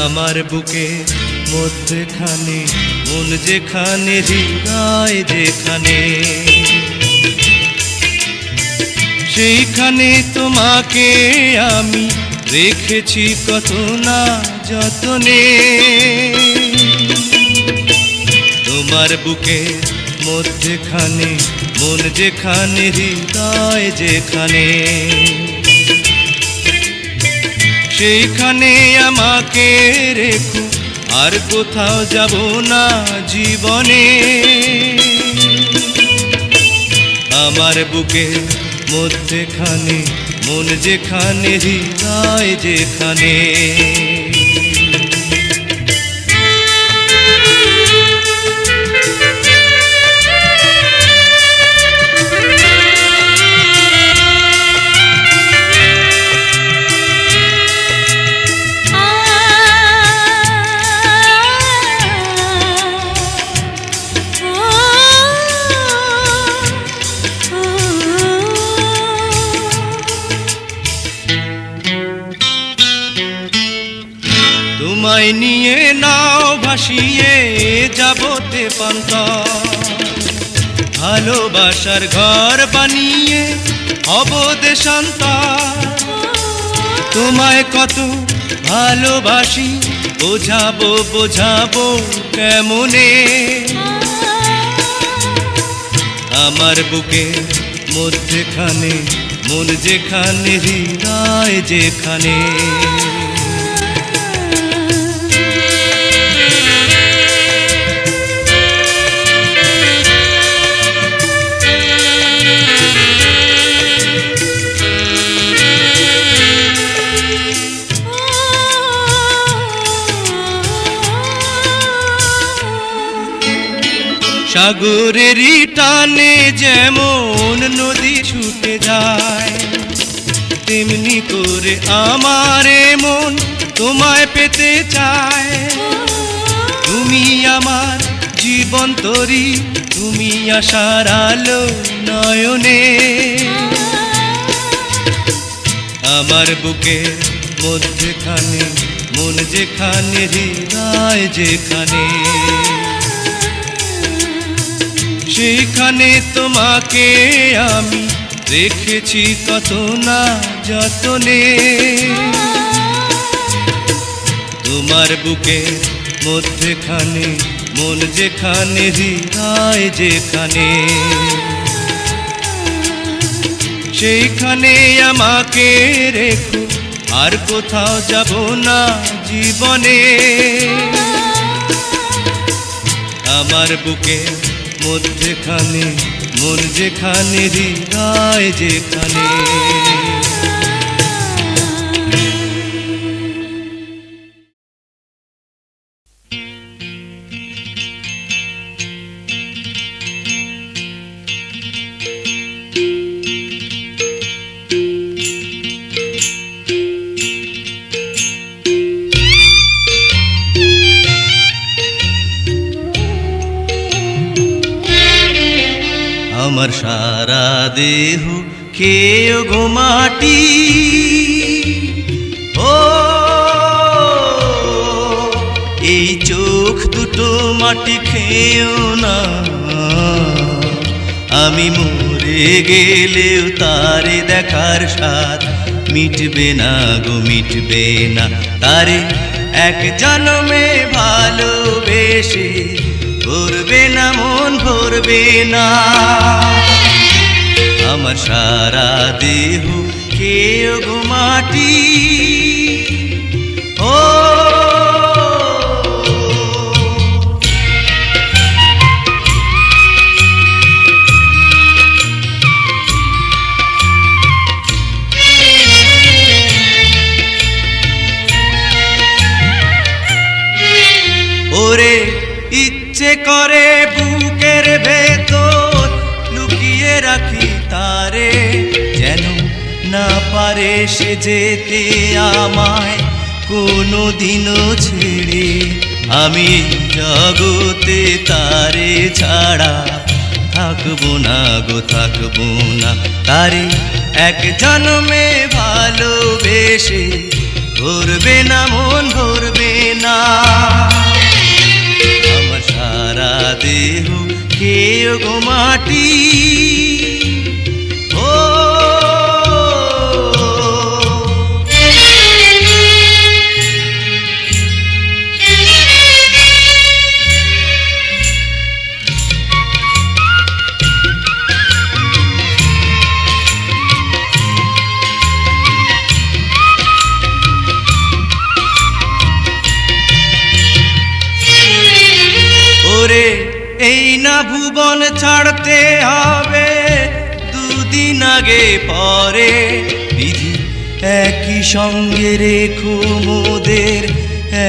আমার বুকে মধ্যখানে মন যেখানে, হৃদয় যেখানে, সেইখানে তোমাকে আমি রেখেছি কত না যতনে। তোমার বুকে মধ্যখানে মন যেখানে, হৃদয় যেখানে, সেইখানে আমাকে রেখো, আর কোথাও যাব না জীবনে। আমার বুকে মধ্যখানে মন যেখানে, হৃদয় যেখানে। তোমায় নিয়ে নাও ভাসিয়ে যাবতে পান্তা, ভালোবাসার ঘর বানিয়ে হব দেশান্তর। তোমায় কত ভালোবাসি বোঝাবো বোঝাবো কেমনে। আমার বুকে মধ্যখানে মন যেখানে, হৃদয় যেখানে। সাগরেরই টানে যেমন নদী ছুটে যায়, তেমনি করে আমার মন তোমায় পেতে চায়। তুমি আমার জীবন তরি, তুমি আশার আলো নয়নে। আমার বুকে মধ্যখানে মন যেখানে, হৃদয় যেখানে, সেইখানে তোমাকে আমি রেখেছি কত না যতনে। তোমার বুকে মধ্যখানে মন যেখানে, হৃদয় যেখানে, সেইখানে আমাকে রেখো, আর কোথাও যাব না জীবনে। আমার বুকে মধ্যখানে মন যেখানে, হৃদয় যেখানে। আমার সারা দেহ খেয়ে গো মাটি, ও এই চোখ দুটো মাটি খেয়েও না। আমি মরে গেলেও তারে দেখার স্বাদ মিটবে না গো, মিটবে না। তারে এক জন্মে ভালোবেসে ভরবে না মন, ভরবে না। আমার সারা দেহ খেয়ে গো মাটি, ও ওরে ইচ্ছে করে বুকের ভেতর লুকিয়ে রাখি তারে, যেন না পারে সে যেতে আমায় কোনো দিনও ছেড়ে। আমি জগতে তারে ছাড়া থাকবো না গো থাকবো না তারে এক জন্মে ভালোবেসে ভরবে না মন ভরবে না আমার সারা দেহ খেয়ে গো মাটি ও এই না ভুবন ছাড়তে হবে দুদিন আগে পরে বিধি একই সঙ্গে রেখো মোদের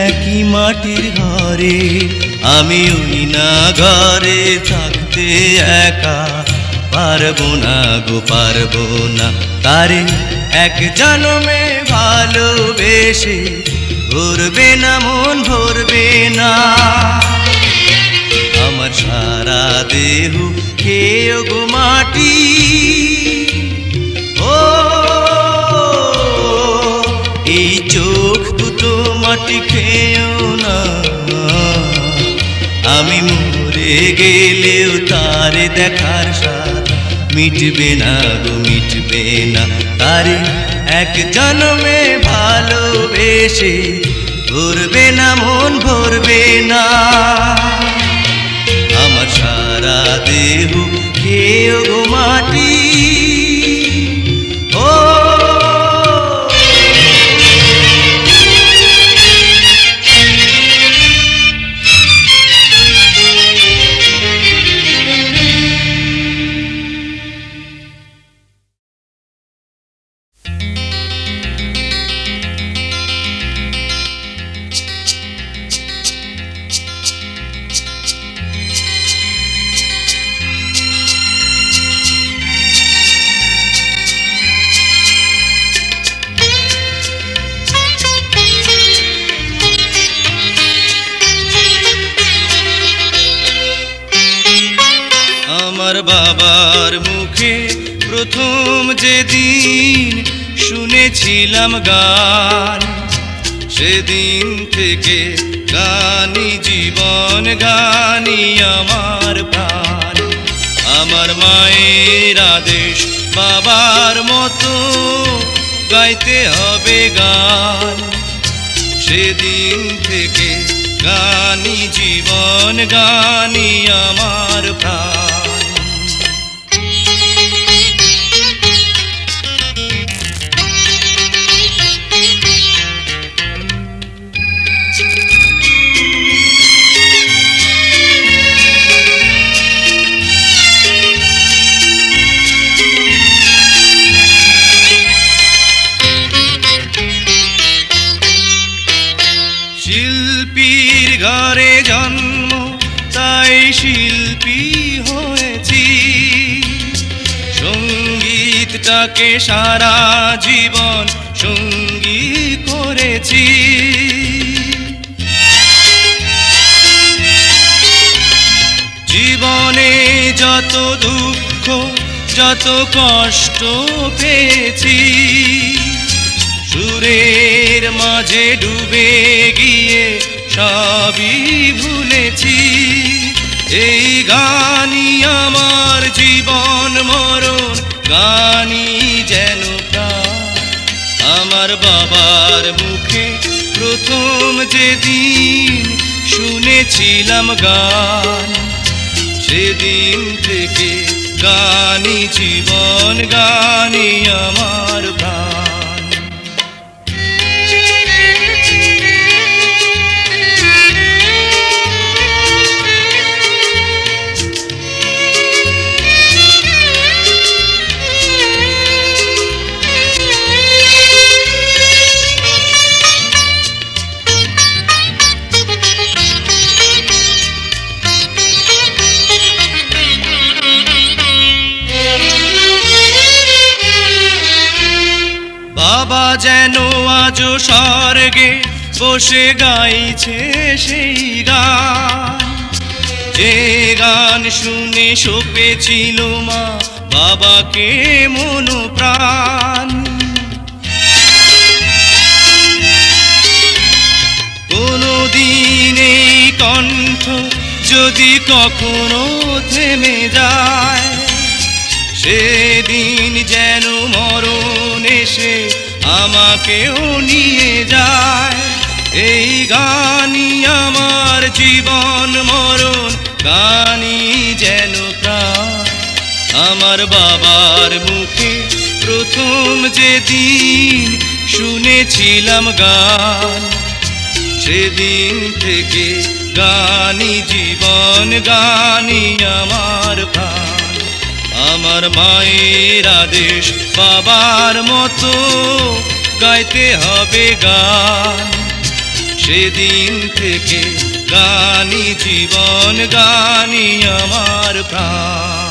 একই মাটির ঘরে আমি ওই না ঘরে থাকতে একা পারবো না গো পারবো না তারে এক জন্মে ভালোবেসে ভরবে না মন ভরবে না আমার সারা দেহ খেয়ে গো মাটি ও এই চোখ দুটো মাটি খেয়েও না আমি মরে গেলেও তারে দেখার স্বাদ মিটবে না গো মিটবে না তারে এক জন্মে ভালোবেসে ভরবে না মন ভরবে না আমার সারা দেহ খেয়ে গো মাটি ও বাবার মুখে প্রথম যেদিন শুনেছিলাম গান সেদিন থেকে গানি জীবন গানি আমার প্রাণ আমার মায়ের আদেশ বাবার মতো গাইতে হবে গান সেদিন থেকে গানি জীবন গানি আমার প্রাণ শিল্পীর ঘরে জন্ম তাই শিল্পী হয়েছি সঙ্গীতটাকে সারা জীবন সঙ্গী করেছি জীবনে যত দুঃখ যত কষ্ট পেয়েছি সুরের মাঝে ডুবে গিয়ে সবই ভুলেছি এই গানই আমার জীবন মরণ গানই যেন প্রাণ আমার বাবার মুখে প্রথম যেদিন শুনেছিলাম গান সেদিন থেকে গানই জীবন গানই আমার প্রাণ বাবা যেন আজ স্বর্গে বসে গাইছে সেই গান যে গান শুনে সপেছিল মা বাবাকে মন প্রাণ, কোনদিন এই কণ্ঠ যদি কখনো থেমে যায়, সেদিন যেন মরণ এসে আমাকেও নিয়ে যায়। এই গানই আমার জীবন মরণ, গানই যেন প্রাণ। আমার বাবার মুখে প্রথম যেদিন শুনেছিলাম গান, সেদিন থেকে গানই জীবন, গানই আমার প্রাণ। আমার মায়ের আদেশ বাবার মতো গাইতে হবে গান, সেদিন থেকে গানই জীবন, গানই আমার প্রাণ।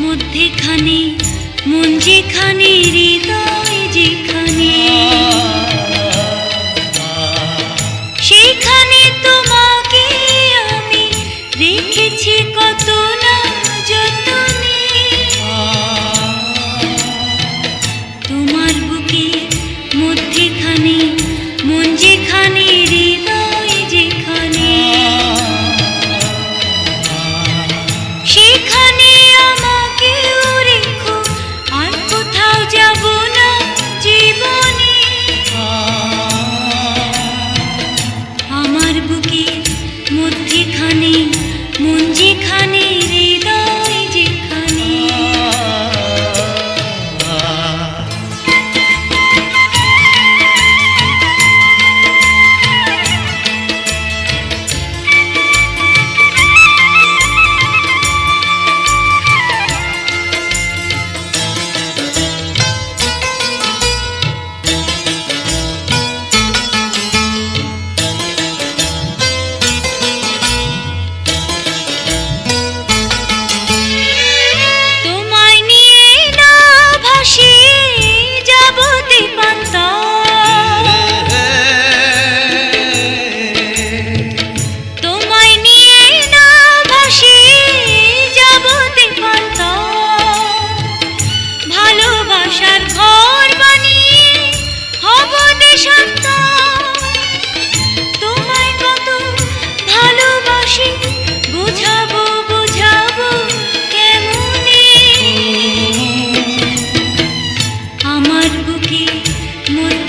মধ্যেখানে মন যেখানে, হৃদয় যেখানে, সেইখানে তোমাকে আমি রেখেছি কত না যতনে। তোমার বুকে মধ্যেখানে মন যেখানে, হৃদয় যেখানে, সেখানে আমাকেও রেখো, আর কোথাও যাব না জীবনে।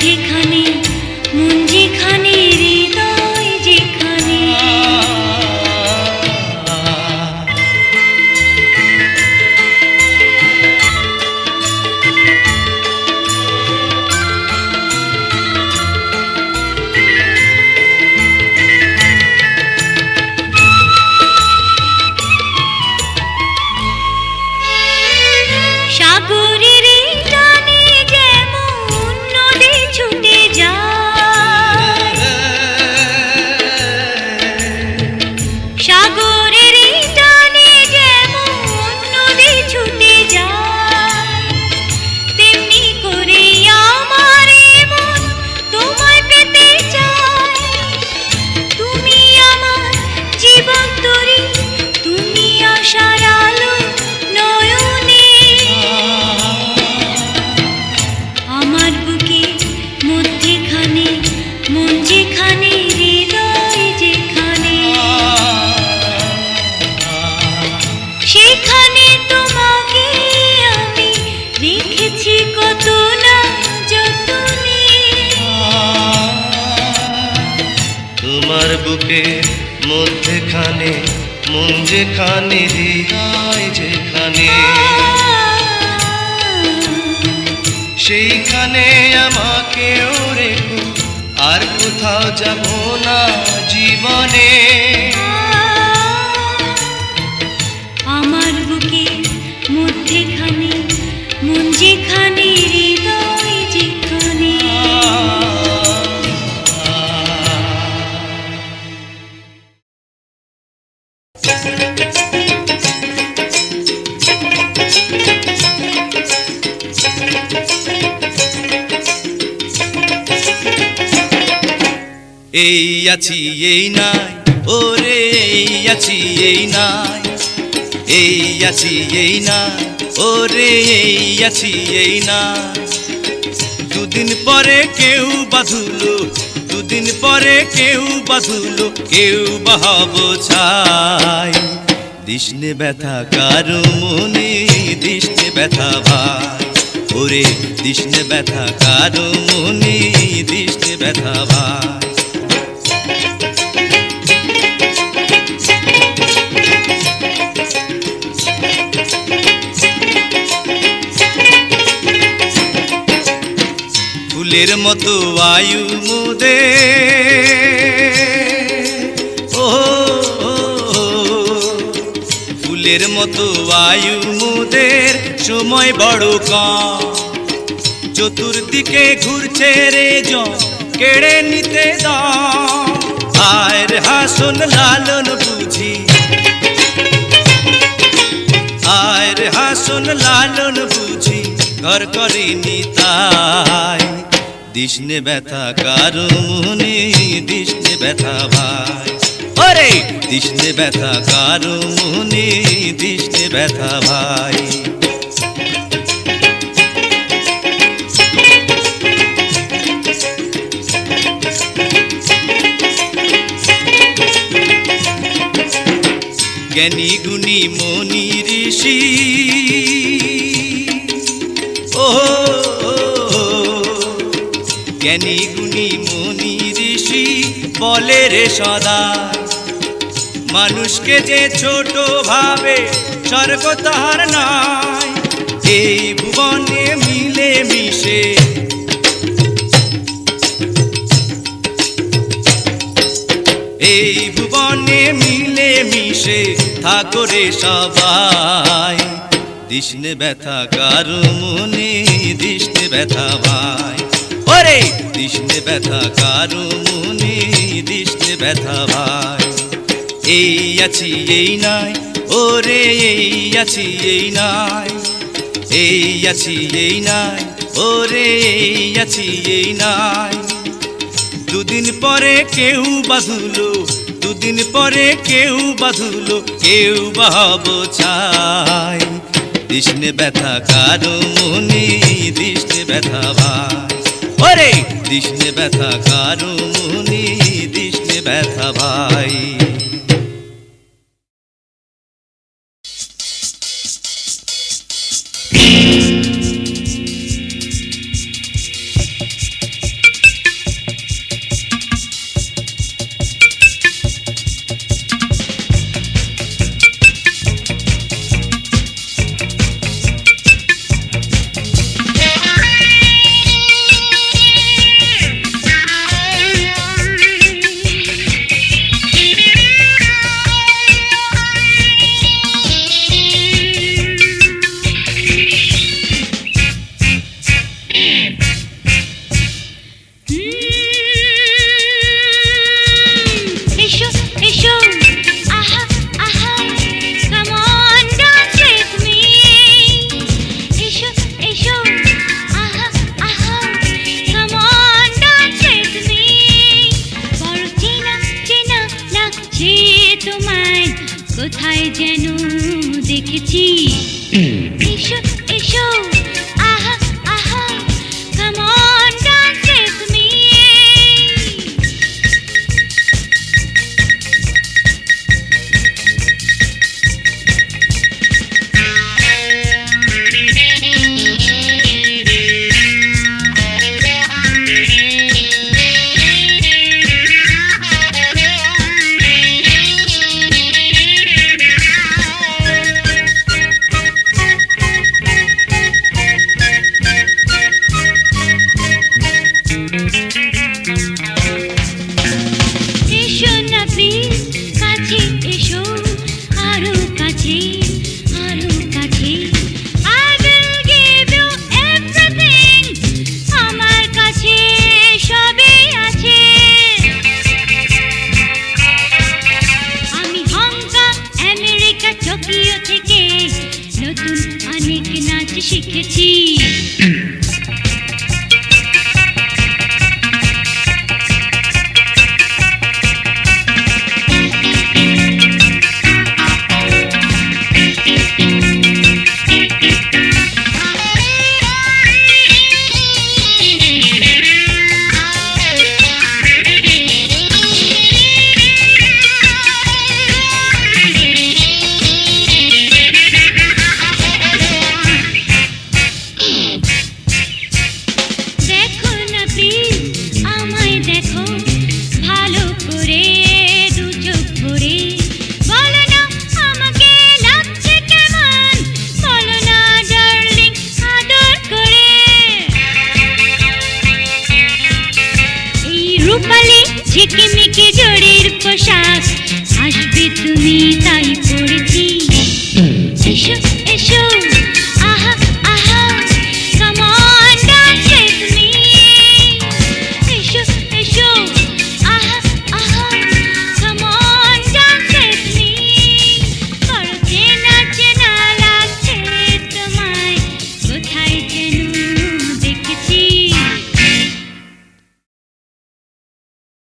মধ্যেখানে মন যেখানে হৃদয় যেখানে সাগরের টানে যেমন নদী ছুটে যায় সাগরের টানে যেমন নদী ছুটে যায় তেমনি করে আমার মন তোমায় পেতে চায় তুমি আমার জীবন তরি তুমি আশার আলো নয়নে আমার বুকে মধ্যেখানে মন যেখানে হৃদয় যেখানে সেখানে তোমাকে আমি রেখেছি কত না যতনে তোমার বুকে মধ্যেখানে মন যেখানে হৃদয় যেখানে সেইখানে আমাকেও রেখো আর কোথাও যাব না জীবনে আমার বুকে মধ্যেখানে মন যেখানে হৃদয় যেখানে এই আছি এই নাই ওরে এই আছি এই নাই এই আছি এই নাই ওরে এই আছি এই নাই দুদিন পরে কেউ বাঁধুলো দুদিন পরে কেউ বাঁধুলো কেউ বাহব ছাই দিশনে ব্যথা কারো মনে দিশনে ব্যথা ভাই ওরে দিশনে ব্যথা কারো মনে দিশনে ব্যথা ভাই ফুলের মতো আয়ু মোদে ও ফুলের মতো আয়ু মোদের সময় বড় কম চতুর্দিকে ঘুরছে রে জন কেড়ে নিতে দাও আয়ের হাসন লালন বুঝি আয়ের হাসন লালন বুঝি ঘর করেনি তাই দিশনে ব্যথা কারো মনে দিশনে ব্যথা ভাই ওরে দিশনে ব্যথা কারো মনে দিশনে ব্যথা ভাই জ্ঞানী গুণী মনি ঋষি ও জ্ঞানী গুণী মনি ঋষি বলে রে সদা মানুষকে যে ছোট ভাবে স্বর্গ তাহার নাই এই ভুবনে মিলে মিশে এই ভুবনে মিলে মিশে থাকো রে সবাই দিশনে ব্যথা কারো মনে দিশনে ব্যথা ভাই ওরে দিশনে ব্যথা কারো মনে দিশনে ব্যথা ভাই এই আছি এই নাই ওরে এই আছি এই নাই এই আছি এই নাই ওরে এই আছি এই নাই দুদিন পরে কেউ বাঁধুলো দুদিন পরে কেউ বাঁধুলো কেউ বাহব ছাই দিশনে ব্যথা কারো মনে দিশনে ব্যথা ভাই ওরে দিশনে ব্যথা কারো মনে দিশনে ব্যথা ভাই কোথায় যেন দেখেছি। এসো এসো আহা আহা come on dance with me। এসো না প্লিজ কাছে এসো আরো কাছে আরো কাছে। I will give you everything আমার কাছে সবই আছে। আমি হংকং আমেরিকা টোকিও থেকে নতুন অনেক নাচ শিখেছি। দেখো না প্লিজ আমায় দেখো ভালো করে দু চোখ ভরে। বলো না আমাকে লাগছে কেমন, বলো না ডার্লিং আদর করে। এই রূপালি ঝিকিমিকি জড়ির পোশাক আসবে তুমি তাই পড়েছি। এসো